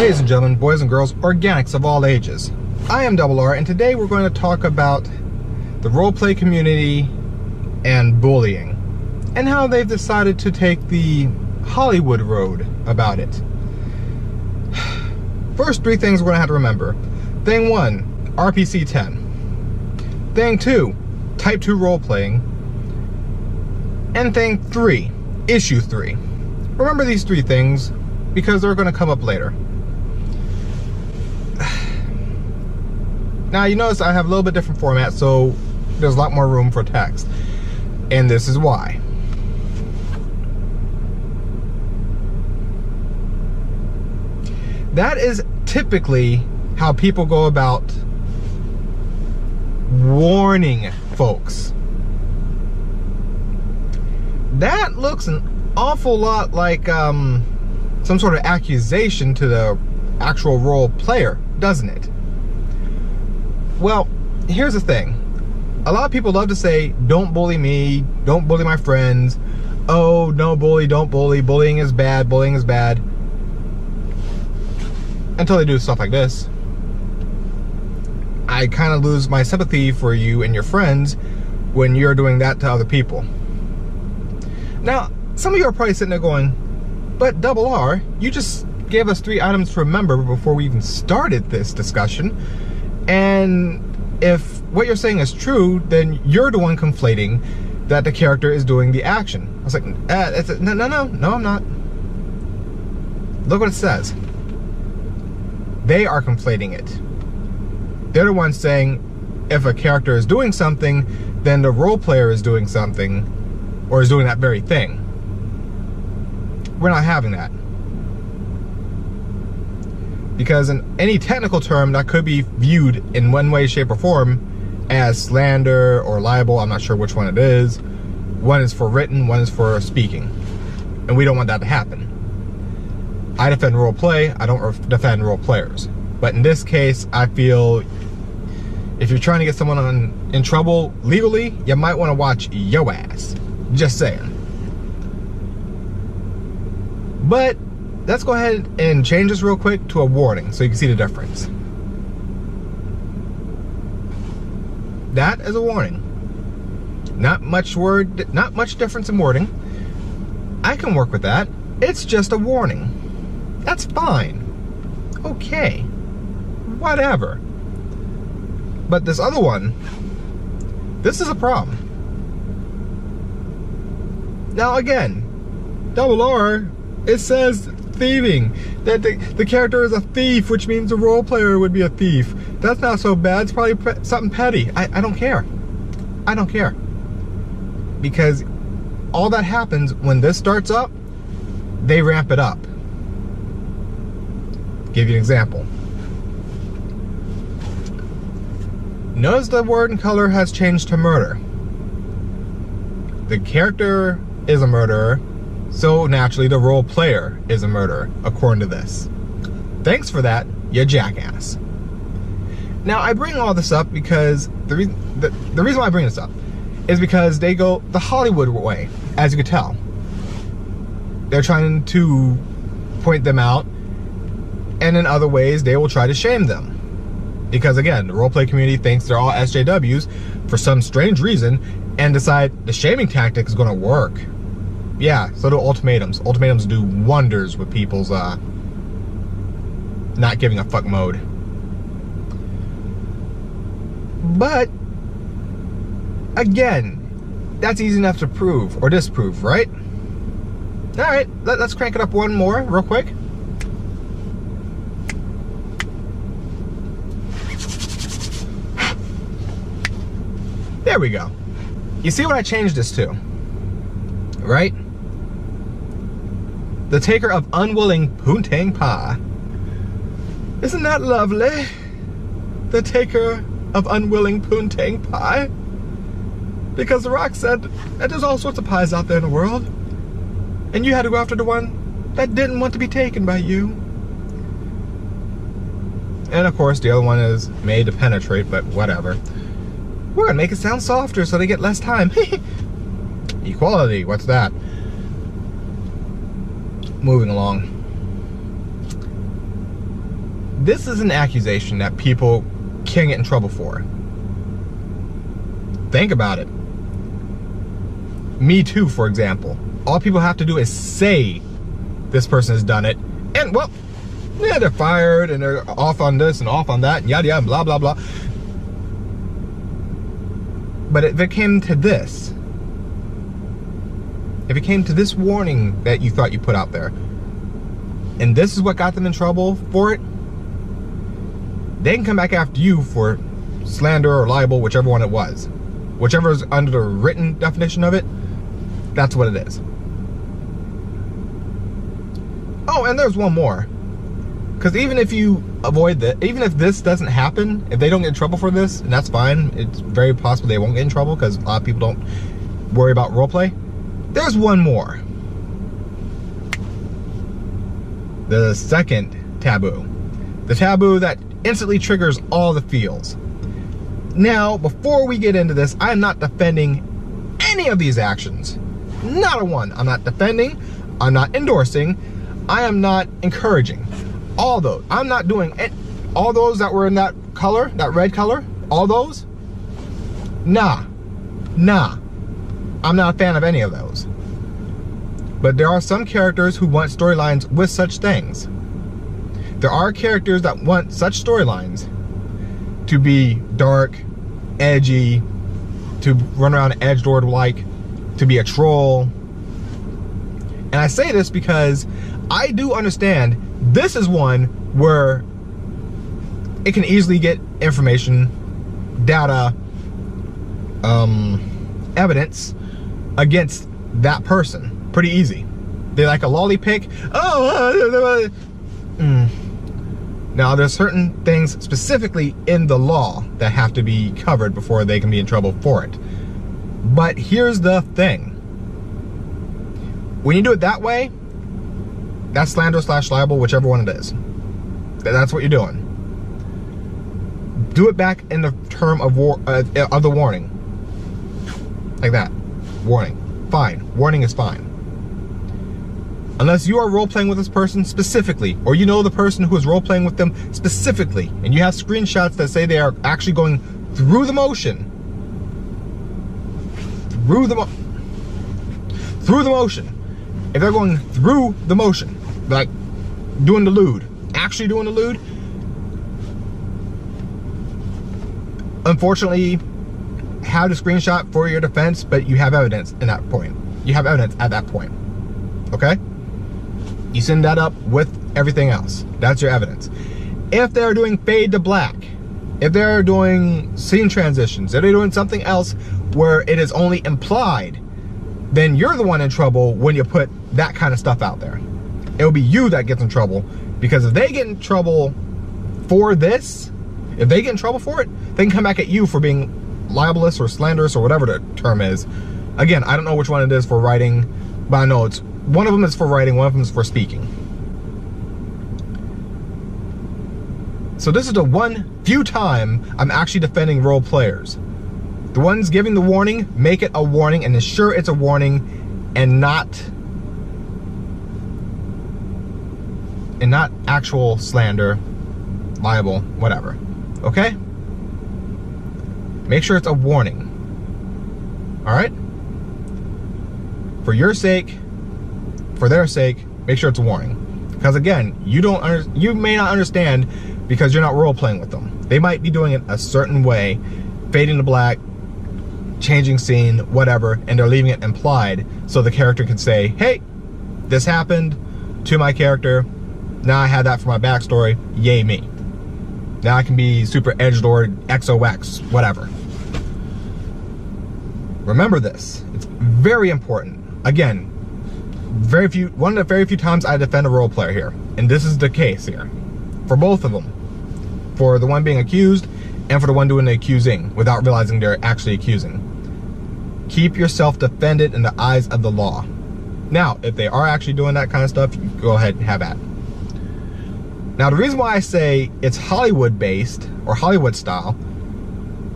Ladies and gentlemen, boys and girls, organics of all ages. I am Double R, and today we're going to talk about the roleplay community and bullying, and how they've decided to take the Hollywood road about it. First three things we're going to have to remember. Thing 1, RPC 10. Thing 2, Type 2 roleplaying. And thing 3, Issue 3. Remember these three things because they're going to come up later. Now you notice I have a little bit different format, so there's a lot more room for text. And this is why. That is typically how people go about warning folks. That looks an awful lot like some sort of accusation to the actual role player, doesn't it? Well, here's the thing. A lot of people love to say, don't bully me, don't bully my friends. Oh, no bully, don't bully, bullying is bad, bullying is bad. Until they do stuff like this. I kind of lose my sympathy for you and your friends when you're doing that to other people. Now, some of you are probably sitting there going, but Double R, you just gave us 3 items to remember before we even started this discussion. And if what you're saying is true, then you're the one conflating that the character is doing the action. I was like, no, I'm not. Look what it says. They are conflating it. They're the ones saying if a character is doing something, then the role player is doing something, or is doing that very thing. We're not having that. Because in any technical term that could be viewed in one way, shape, or form as slander or libel, I'm not sure which one it is. One is for written, one is for speaking. And we don't want that to happen. I defend role play, I don't defend role players. But in this case, I feel if you're trying to get someone in trouble legally, you might want to watch yo ass. Just saying. But let's go ahead and change this real quick to a warning so you can see the difference. That is a warning. Not much difference in wording. I can work with that. It's just a warning. That's fine. Okay. Whatever. But this other one, this is a problem. Now again, Double R, it says thieving. That the character is a thief, which means the role player would be a thief. That's not so bad. It's probably something petty. I don't care. I don't care. Because all that happens when this starts up, they ramp it up. Give you an example. Notice the word and color has changed to murder. The character is a murderer, so naturally the role player is a murderer, according to this. Thanks for that, you jackass. Now I bring all this up because the reason why I bring this up is because they go the Hollywood way, as you can tell. They're trying to point them out, and in other ways they will try to shame them. Because again, the roleplay community thinks they're all SJWs for some strange reason and decide the shaming tactic is going to work. Yeah, so do ultimatums. Ultimatums do wonders with people's not giving a fuck mode. But again, that's easy enough to prove or disprove, right? Alright, let's crank it up one more real quick. There we go. You see what I changed this to, right? The taker of unwilling poontang pie. Isn't that lovely? The taker of unwilling poontang pie. Because The Rock said that there's all sorts of pies out there in the world, and you had to go after the one that didn't want to be taken by you. And of course the other one is made to penetrate, but whatever. We're gonna make it sound softer so they get less time. Equality, what's that? Moving along. this is an accusation that people can get in trouble for. Think about it. Me Too, for example. All people have to do is say this person has done it, and well, yeah, they're fired and they're off on this and off on that and yada yada, blah blah blah. But if it came to this, if it came to this warning that you thought you put out there, and this is what got them in trouble for it, they can come back after you for slander or libel, whichever one it was. Whichever is under the written definition of it, that's what it is. Oh, and there's one more. Because even if you avoid that, even if this doesn't happen, if they don't get in trouble for this, and that's fine, it's very possible they won't get in trouble because a lot of people don't worry about roleplay. There's one more. The second taboo. The taboo that instantly triggers all the feels. Now, before we get into this, I'm not defending any of these actions. Not a one. I'm not defending, I'm not endorsing, I am not encouraging. All those. I'm not doing it. All those that were in that color, that red color, all those, nah. I'm not a fan of any of those. But there are some characters who want storylines with such things. There are characters that want such storylines to be dark, edgy, to run around edgelord like, to be a troll. And I say this because I do understand this is one where it can easily get information, data, evidence against that person. Pretty easy. They like a lolly pick. Now, there's certain things specifically in the law that have to be covered before they can be in trouble for it. But here's the thing. When you do it that way, that's slander / libel, whichever one it is. That's what you're doing. Do it back in the term of the warning. Like that. Warning. Fine. Warning is fine. Unless you are role-playing with this person specifically, or you know the person who is role-playing with them specifically, and you have screenshots that say they are actually going through the motion. Through the motion. If they're going through the motion, like doing the lewd, actually doing the lewd, unfortunately, have the screenshot for your defense, but you have evidence in that point. You have evidence at that point. Okay? You send that up with everything else. That's your evidence. If they're doing fade to black, if they're doing scene transitions, if they're doing something else where it is only implied, then you're the one in trouble when you put that kind of stuff out there. It'll be you that gets in trouble, because if they get in trouble for this, if they get in trouble for it, they can come back at you for being libelous or slanderous or whatever the term is. Again, I don't know which one it is for writing, but I know it's one of them is for writing, one of them is for speaking. So this is the few time I'm actually defending role players. The ones giving the warning, make it a warning and ensure it's a warning and not actual slander, libel, whatever. Okay? Make sure it's a warning. Alright? For your sake, for their sake, make sure it's a warning. Because again, you may not understand because you're not role-playing with them. They might be doing it a certain way, fading to black, changing scene, whatever, and they're leaving it implied so the character can say, hey, this happened to my character, now I had that for my backstory, yay me. Now I can be super edgelord, XOX, whatever. Remember this, it's very important. Again, one of the very few times I defend a role player here, and this is the case here, for both of them. For the one being accused, and for the one doing the accusing, without realizing they're actually accusing. Keep yourself defended in the eyes of the law. Now, if they are actually doing that kind of stuff, you go ahead and have at it. Now, the reason why I say it's Hollywood based, or Hollywood style,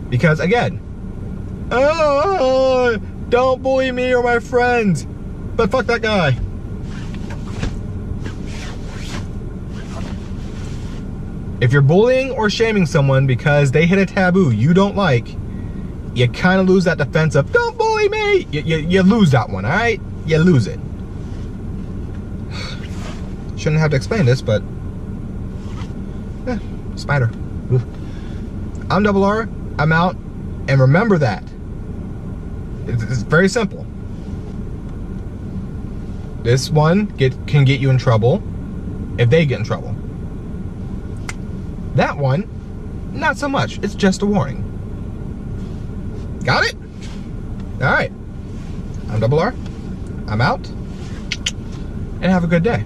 because again, don't bully me or my friends, but fuck that guy. If you're bullying or shaming someone because they hit a taboo you don't like, you kind of lose that defense of, don't bully me. You lose that one, all right? You lose it. Shouldn't have to explain this, but spider. Ooh. I'm Double R, I'm out, and remember that. It's very simple. This one can get you in trouble if they get in trouble. That one, not so much. It's just a warning. Got it? All right. I'm Double R. I'm out. And have a good day.